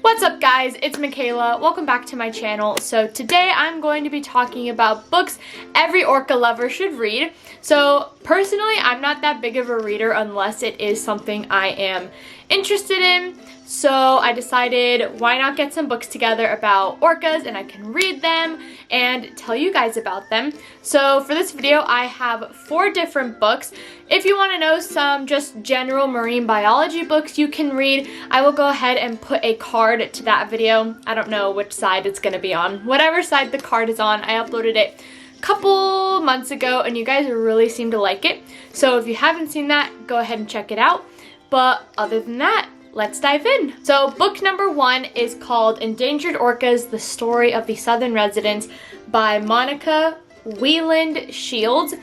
What's up guys, it's Michaela. Welcome back to my channel. So today I'm going to be talking about books every orca lover should read. So personally, I'm not that big of a reader unless it is something I am interested in. So I decided why not get some books together about orcas and I can read them and tell you guys about them. So for this video I have 4 different books. If you want to know some just general marine biology books you can read, I will go ahead and put a card to that video. I don't know which side it's going to be on. Whatever side the card is on, I uploaded it a couple months ago and you guys really seem to like it. So if you haven't seen that, go ahead and check it out. But other than that, let's dive in. So book number 1 is called Endangered Orcas, The Story of the Southern Residents by Monica Wieland Shields.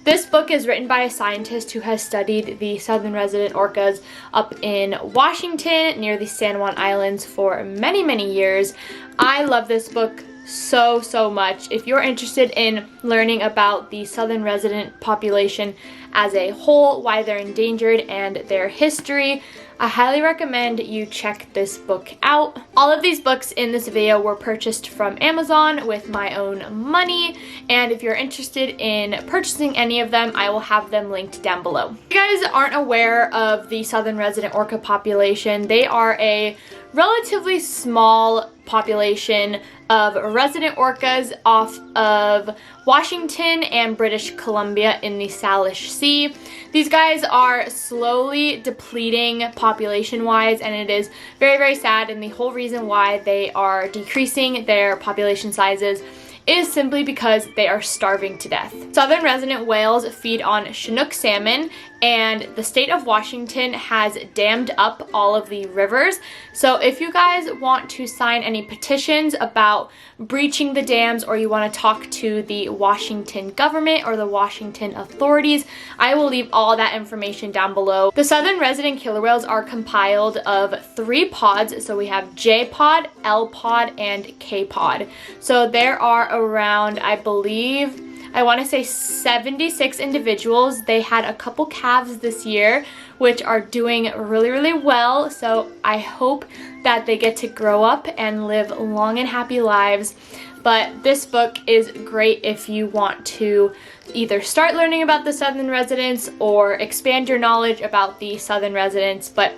This book is written by a scientist who has studied the southern resident orcas up in Washington near the San Juan Islands for many years. I love this book so much. If you're interested in learning about the southern resident population as a whole, why they're endangered, and their history, I highly recommend you check this book out. All of these books in this video were purchased from Amazon with my own money, and if you're interested in purchasing any of them, I will have them linked down below. If you guys aren't aware of the southern resident orca population, they are a relatively small population of resident orcas off of Washington and British Columbia in the Salish Sea. These guys are slowly depleting population-wise, and it is very sad, and the whole reason why they are decreasing their population sizes is simply because they are starving to death. Southern resident whales feed on Chinook salmon, and the state of Washington has dammed up all of the rivers. So if you guys want to sign any petitions about breaching the dams, or you want to talk to the Washington government or the Washington authorities, I will leave all that information down below. The southern resident killer whales are compiled of 3 pods. So we have J pod, L pod, and K pod. So there are around, I believe, I want to say 76 individuals. They had a couple calves this year, which are doing really well. So I hope that they get to grow up and live long and happy lives. But this book is great if you want to either start learning about the southern residents or expand your knowledge about the southern residents. But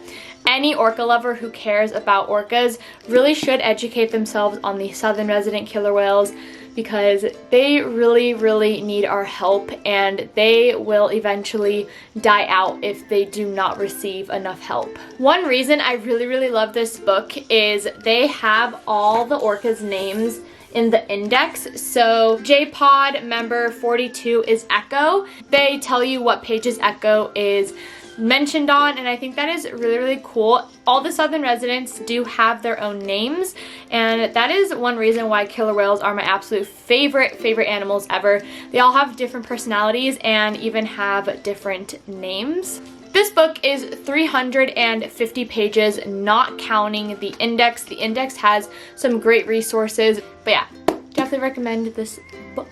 any orca lover who cares about orcas really should educate themselves on the southern resident killer whales, because they really need our help, and they will eventually die out if they do not receive enough help. One reason I really love this book is they have all the orcas' names in the index. So J-Pod member 42 is Echo. They tell you what pages Echo is mentioned on, and I think that is really cool. All the southern residents do have their own names, and that is one reason why killer whales are my absolute favorite animals ever. They all have different personalities and even have different names. This book is 350 pages, not counting the index. The index has some great resources, but yeah, definitely recommend this book.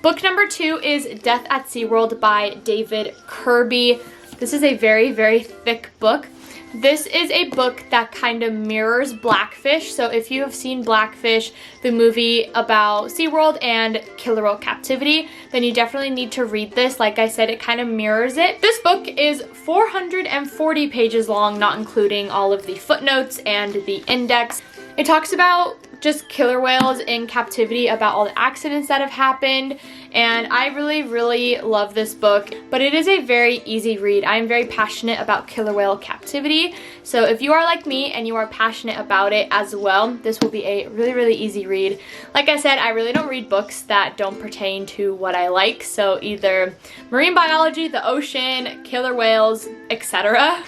Book number 2 is Death at SeaWorld by David Kirby. This is a very thick book. This is a book that kind of mirrors Blackfish. So if you have seen Blackfish, the movie about SeaWorld and killer whale captivity, then you definitely need to read this. Like I said, it kind of mirrors it. This book is 440 pages long, not including all of the footnotes and the index. It talks about just killer whales in captivity, about all the accidents that have happened, and I really love this book. But it is a very easy read. I am very passionate about killer whale captivity, so if you are like me and you are passionate about it as well, this will be a really easy read. Like I said, I really don't read books that don't pertain to what I like, so either marine biology, the ocean, killer whales, etc.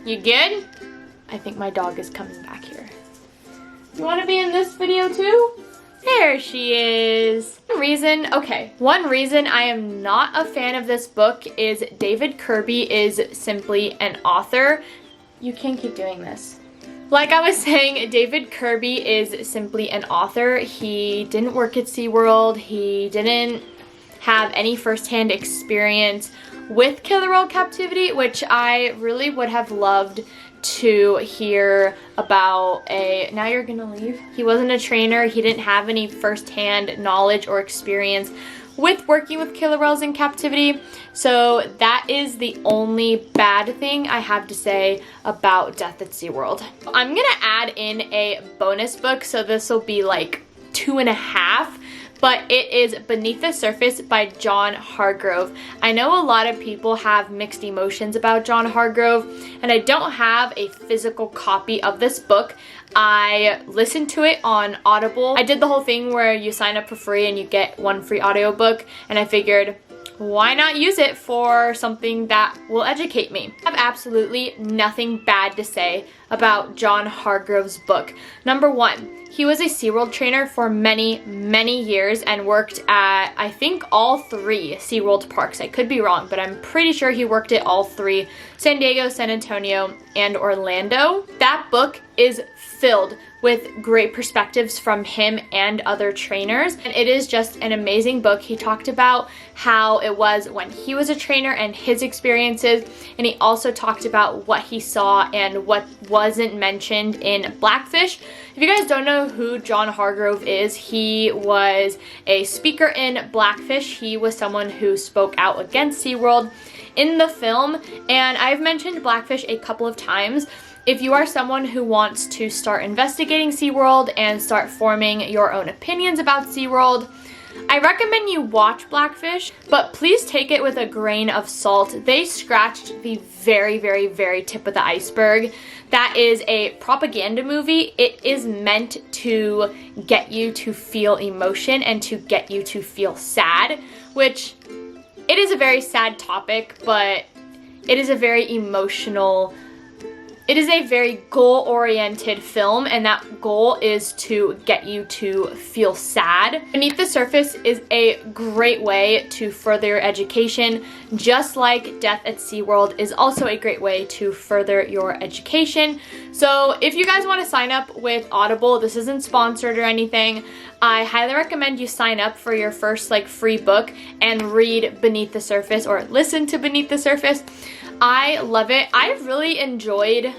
You good? I think my dog is coming back here. You want to be in this video too? There she is. One reason I am not a fan of this book is David Kirby is simply an author. You can't keep doing this. Like I was saying, David Kirby is simply an author. He didn't work at SeaWorld. He didn't have any firsthand experience with killer whale captivity, which I really would have loved to hear about. Now you're gonna leave? He wasn't a trainer. He didn't have any firsthand knowledge or experience with working with killer whales in captivity. So that is the only bad thing I have to say about Death at SeaWorld. I'm gonna add in a bonus book, so this will be like 2.5, but it is Beneath the Surface by John Hargrove. I know a lot of people have mixed emotions about John Hargrove, and I don't have a physical copy of this book. I listened to it on Audible. I did the whole thing where you sign up for free and you get one free audiobook, and I figured, why not use it for something that will educate me? I have absolutely nothing bad to say about John Hargrove's book. Number one, he was a SeaWorld trainer for many, many years and worked at, I think, all 3 SeaWorld parks. I could be wrong, but I'm pretty sure he worked at all 3, San Diego, San Antonio, and Orlando. That book is filled with great perspectives from him and other trainers, and it is just an amazing book. He talked about how it was when he was a trainer and his experiences, and he also talked about what he saw and what wasn't mentioned in Blackfish. If you guys don't know who John Hargrove is, he was a speaker in Blackfish. He was someone who spoke out against SeaWorld in the film, and I've mentioned Blackfish a couple of times. If you are someone who wants to start investigating SeaWorld and start forming your own opinions about SeaWorld, I recommend you watch Blackfish, but please take it with a grain of salt. They scratched the very, very, very tip of the iceberg. That is a propaganda movie. It is meant to get you to feel emotion and to get you to feel sad, which it is a very sad topic, but it is a very emotional. It is a very goal-oriented film, and that goal is to get you to feel sad. Beneath the Surface is a great way to further your education, just like Death at SeaWorld is also a great way to further your education. So if you guys want to sign up with Audible, this isn't sponsored or anything, I highly recommend you sign up for your first free book and read Beneath the Surface or listen to Beneath the Surface. I love it. I've really enjoyed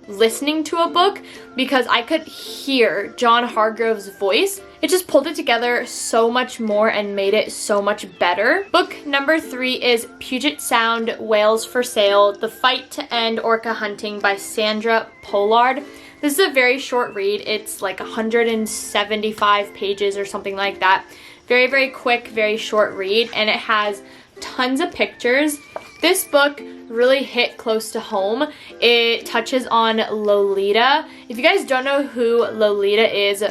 listening to a book because I could hear John Hargrove's voice. It just pulled it together so much more and made it so much better. Book number 3 is Puget Sound Whales for Sale: The Fight to End Orca Hunting by Sandra Pollard. This is a very short read. It's like 175 pages or something like that. Very, very quick, very short read, and it has tons of pictures. This book really hit close to home. It touches on Lolita. If you guys don't know who Lolita is,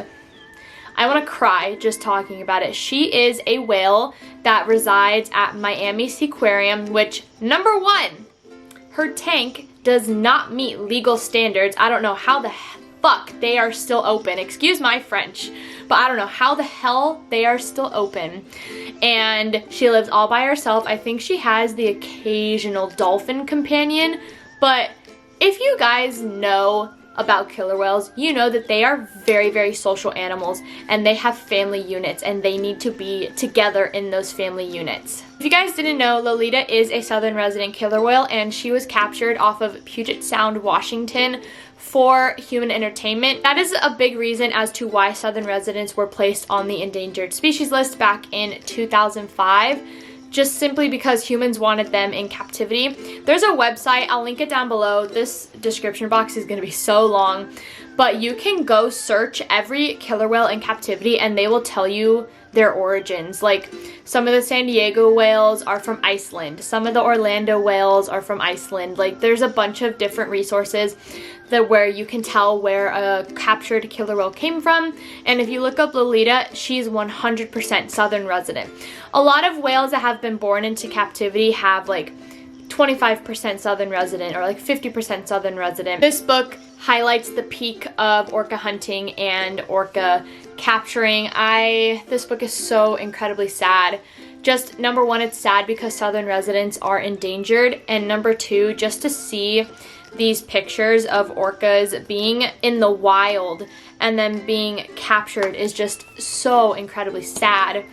I want to cry just talking about it. She is a whale that resides at Miami Seaquarium, which, number one, her tank does not meet legal standards. I don't know how the fuck they are still open. Excuse my French, but I don't know how the hell they are still open. And she lives all by herself. I think she has the occasional dolphin companion, but if you guys know about killer whales, you know that they are very, very social animals, and they have family units, and they need to be together in those family units. If you guys didn't know, Lolita is a southern resident killer whale, and she was captured off of Puget Sound, Washington for human entertainment. That is a big reason as to why southern residents were placed on the endangered species list back in 2005. Just simply because humans wanted them in captivity. There's a website, I'll link it down below. This description box is gonna be so long, but you can go search every killer whale in captivity and they will tell you their origins. Like, some of the San Diego whales are from Iceland. Some of the Orlando whales are from Iceland. Like, there's a bunch of different resources that where you can tell where a captured killer whale came from. And if you look up Lolita, she's 100% southern resident. A lot of whales that have been born into captivity have 25% southern resident or 50% southern resident. This book highlights the peak of orca hunting and orca capturing. This book is so incredibly sad. Just number one, it's sad because southern residents are endangered, and number two, just to see these pictures of orcas being in the wild and then being captured is just so incredibly sad.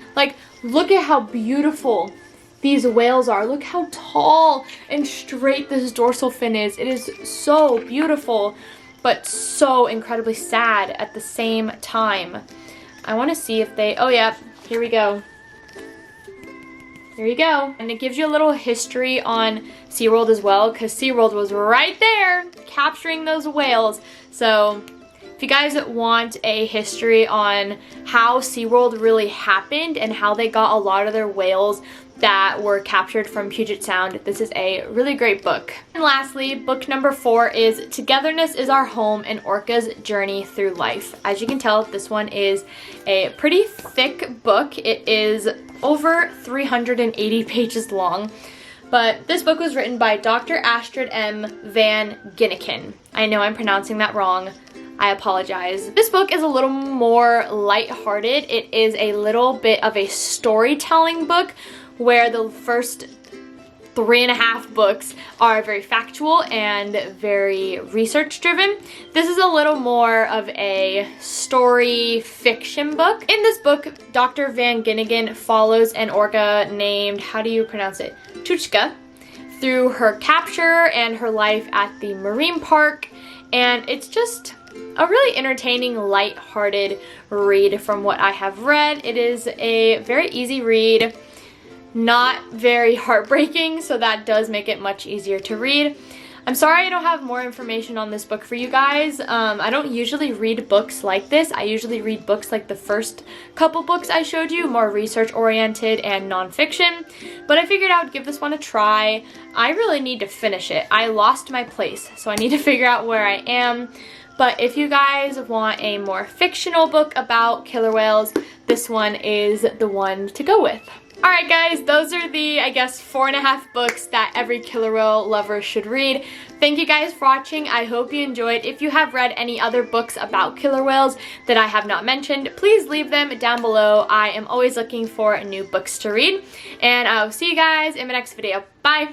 Look at how beautiful these whales are. Look how tall and straight this dorsal fin is. It is so beautiful, but so incredibly sad at the same time. I want to see if they, oh yeah, here we go. Here you go. And it gives you a little history on SeaWorld as well, because SeaWorld was right there capturing those whales. So if you guys want a history on how SeaWorld really happened and how they got a lot of their whales that were captured from Puget Sound, this is a really great book. And lastly, book number 4 is Togetherness is Our Home, an Orca's Journey Through Life. As you can tell, this one is a pretty thick book. It is over 380 pages long. But this book was written by Dr. Astrid M. Van Ginneken. I know I'm pronouncing that wrong. I apologize. This book is a little more lighthearted. It is a little bit of a storytelling book, where the first 3.5 books are very factual and very research driven. This is a little more of a story fiction book. In this book, Dr. Van Ginneken follows an orca named, how do you pronounce it? Chuchka, through her capture and her life at the marine park. And it's just a really entertaining, light-hearted read from what I have read. It is a very easy read. Not very heartbreaking, so that does make it much easier to read. I'm sorry I don't have more information on this book for you guys. I don't usually read books like this. I usually read books like the first couple books I showed you, more research oriented and nonfiction. But I figured I would give this one a try. I really need to finish it. I lost my place, so I need to figure out where I am. But if you guys want a more fictional book about killer whales, this one is the one to go with. Alright guys, those are the, I guess, 4.5 books that every killer whale lover should read. Thank you guys for watching. I hope you enjoyed. If you have read any other books about killer whales that I have not mentioned, please leave them down below. I am always looking for new books to read. And I will see you guys in my next video. Bye!